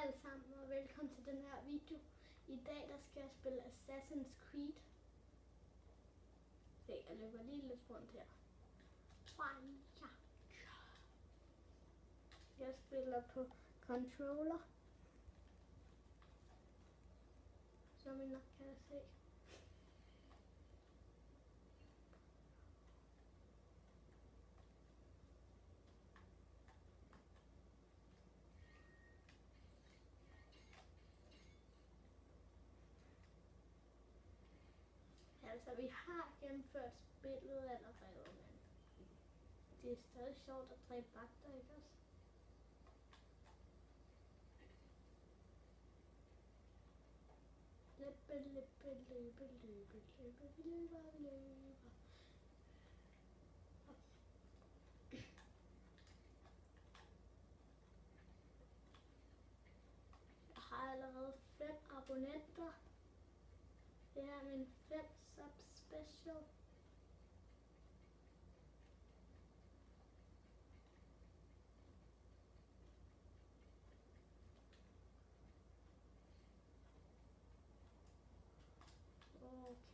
alle sammen, og velkommen til den her video. I dag der skal jeg spille Assassin's Creed. Se, jeg løber lige lidt rundt her. Jeg spiller på controller, som I nok kan se. Altså, vi har gennemført spillet allerede, men det er stadig sjovt at dræbe vagter, ikke også? Jeg har allerede 5 abonnenter. Det her er min 5 sub special.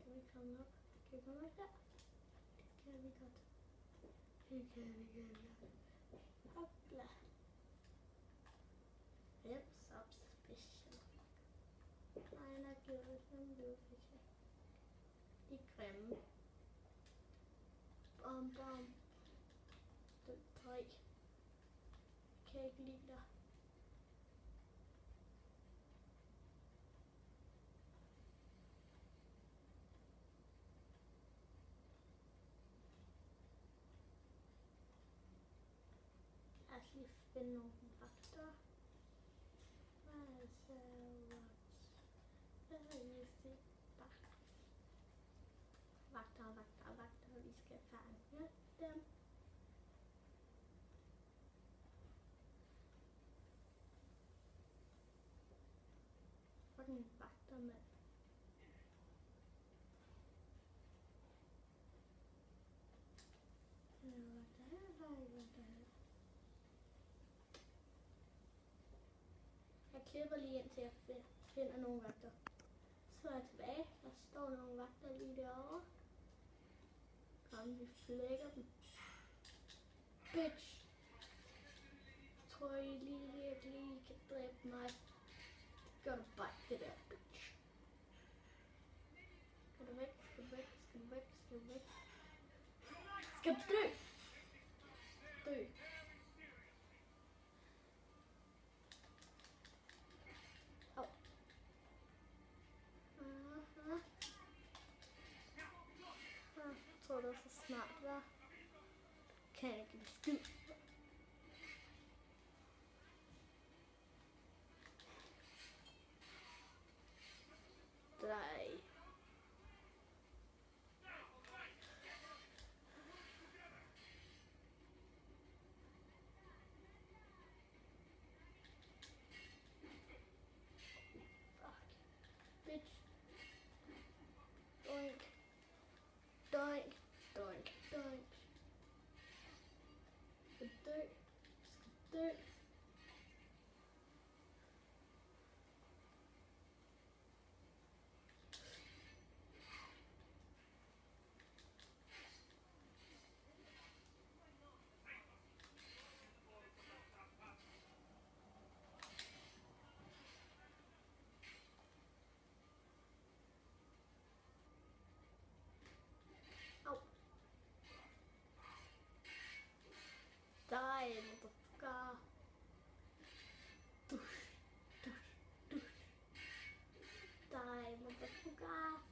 Kan vi komme op? Kan vi komme op der? Det kan vi godt. Det kan vi godt. Hopla. 5 sub special. Einer givet mögliche. De grimme. Bom bom. Den 3. Kan ikke lide dig. Lad os lige finde nogle vagter. Altså, hvad er det? Vagter, vi skal fange dem. Fucking vagter, mand. Jeg klipper lige ind til jeg finder nogle vagter. Så er jeg tilbage. Der står nogle vagter lige derovre. Kom, vi flækker dem. Bitch! Tror I lige virkelig I kan dræbe mig? Det gør du bare det der, bitch. Skal du væk? Skal du væk? Skal du væk? Skal du væk? Skal du dø? Dø. Jeg tror det var så smart, hva'? Kan jeg ikke skid. Nej. Fuck. Bitch. Doink. Doink. Doink. Doink. Skal dø. Skal dø. Die, motherfucker. Dusch, dusch, dusch. Die, motherfucker.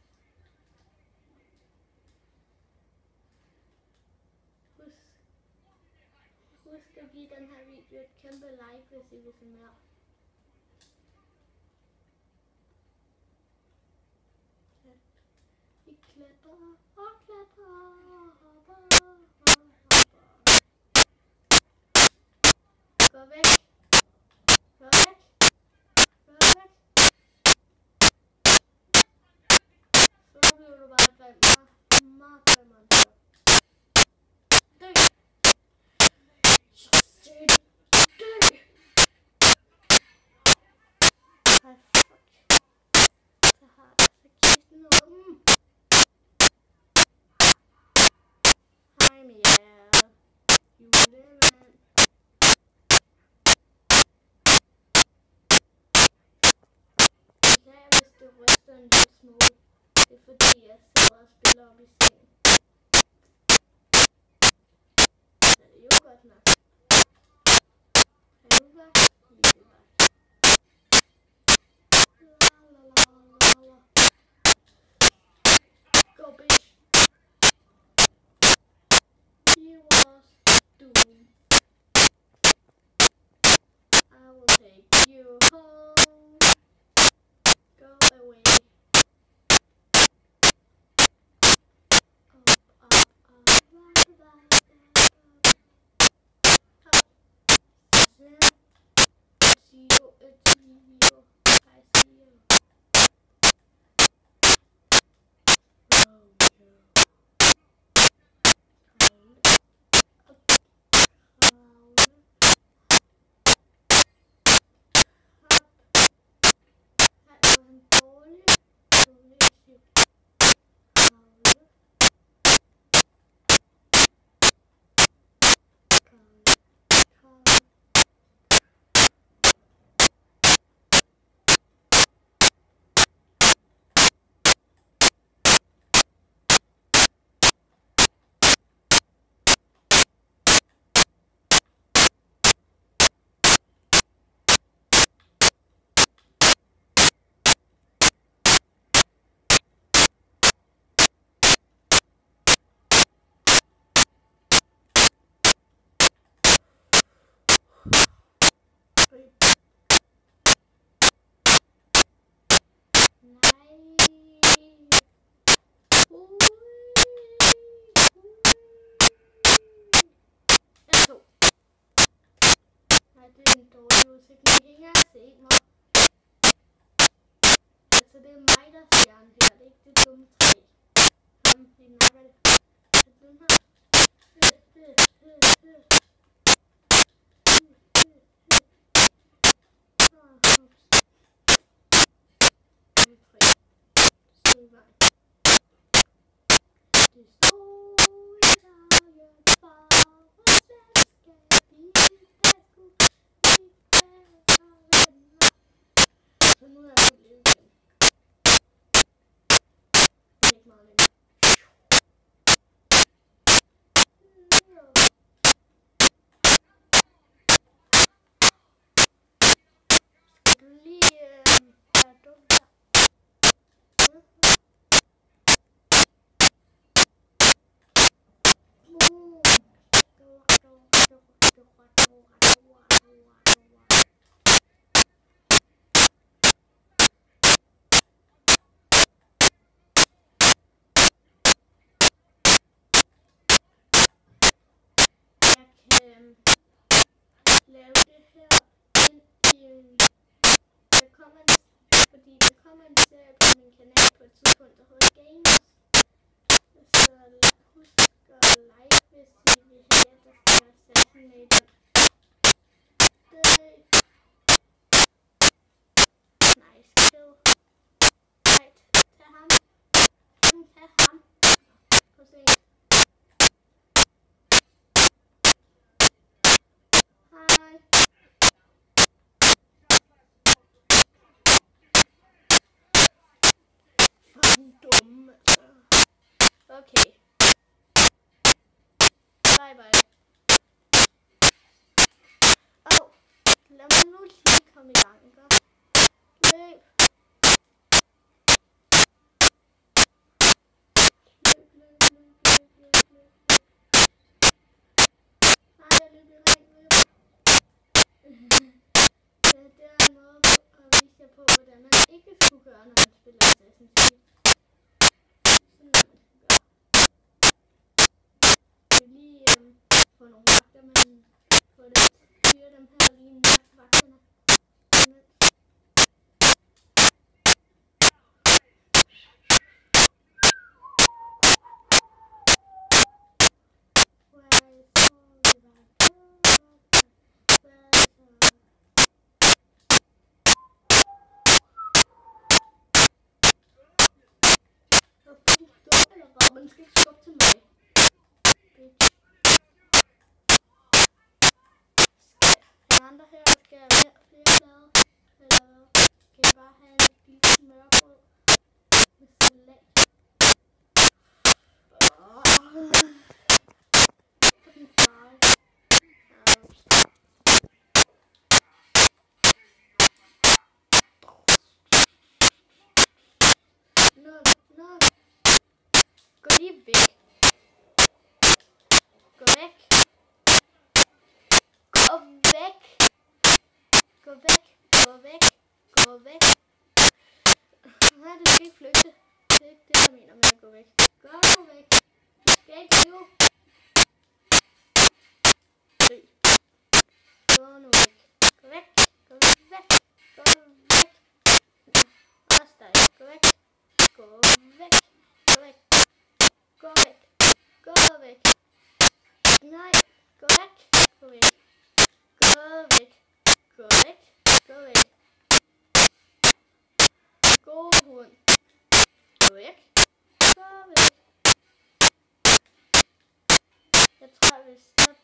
Husk at give den her video et kæmpe like, hvis I vil se mere. Vi klatrer og klatrer, hopper og hopper. Gå væk. Gå væk. Gå væk. Så bliver du bare grim. Meget grim. Dø. Så sygt. Dø. små. Det er fordi, jeg sidder og spiller op i sengen. Så det er jo godt nok. Er du godt? Ja, det er godt. Go, bitch. You was doomed. I will take you home. Go away. See you, it's you. I see you. Det er en dårlig udsigt, men I kan ikke engang se mig. Altså det er mig, der ser den her, det er ikke det dumme træ. Vi nakker det. Den her. Det stod i dagen for vores venskab i så nu er jeg på liv igen. Men ikke meget længere. Skal du lige være dum der? Lave det her ind i en fordi der kommer en serie på min kanal på et tidspunkt, der hedder Gamers. Så husk at like, hvis I vil have, at der skal være Assassinated. Nice kill. Right, tag ham. Tag ham. Prøv at se. Hej. Fucking dumme, altså. Okay. Bye bye. Lad mig nu lige komme i gang, ikke? Løb. Nej, jeg løb i ring, løb. Det er en måde at vise jer på, hvordan man ikke skulle gøre, når man spiller Assassin's Creed. Sådan noget, man skal gøre. Det er lige få nogle vagter, man får det styre dem her lige vagterne. Man skal ikke skubbe til mig. Bitch. Skal andre her, skal jeg have flere blade? Eller skal jeg bare have en bit smørbrød?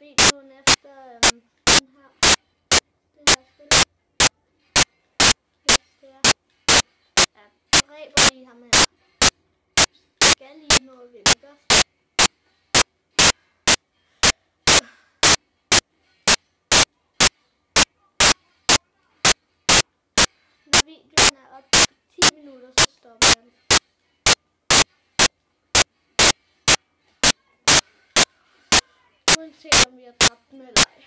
videoen efter den her, det her spil. Hvis det er. Jeg dræber lige ham her. Skal lige nå at vinde, ikke også? Når videoen er op til 10 minutter, så stopper jeg den. Uanset om vi har dræbt den eller ej.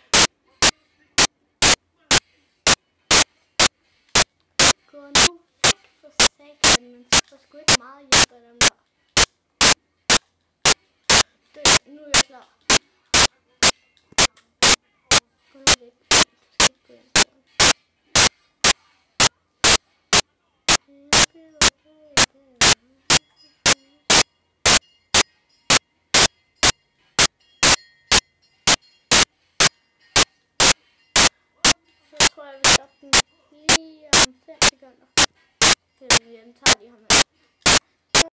Gå nu væk for satan, men så får sgu ikke meget hjælp af dem der. Nu er jeg klar. Gå nu væk. Du skal ikke gå ind på den. Så tror jeg, vi stopper den lige om 5 sekunder. Eller vi antager